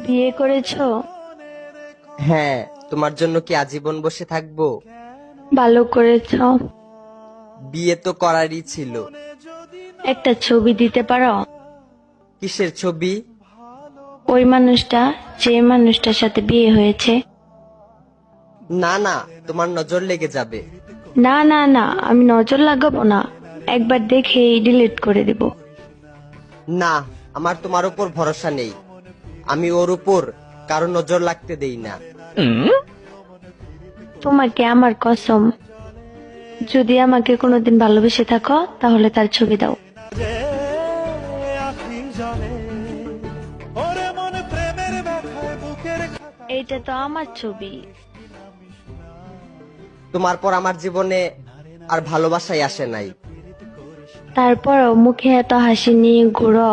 বিয়ে করেছো? হ্যাঁ, তোমার জন্য কি আজীবন বসে থাকবো? ভালো করেছো। বিয়ে তো করারই ছিল। একটা ছবি দিতে পারো? কিসের ছবি? ওই মানুষটা, যে মানুষটার সাথে বিয়ে হয়েছে। না না, তোমার নজর লেগে যাবে। না না না, আমি নজর লাগাবো না, একবার দেখেই ডিলিট করে দিব। না, আমার তোমার উপর ভরসা নেই। আমি ওর উপর কারো নজর লাগতে দেই না। তোমাকে আমার কসম, যদি আমাকে কোনোদিন ভালোবেসে থাকো তাহলে তার ছবি দাও। এইটা তো আমার ছবি। তোমার পর আমার জীবনে আর ভালোবাসাই আসে নাই। তারপরও মুখে এত হাসি নিয়ে ঘুরো।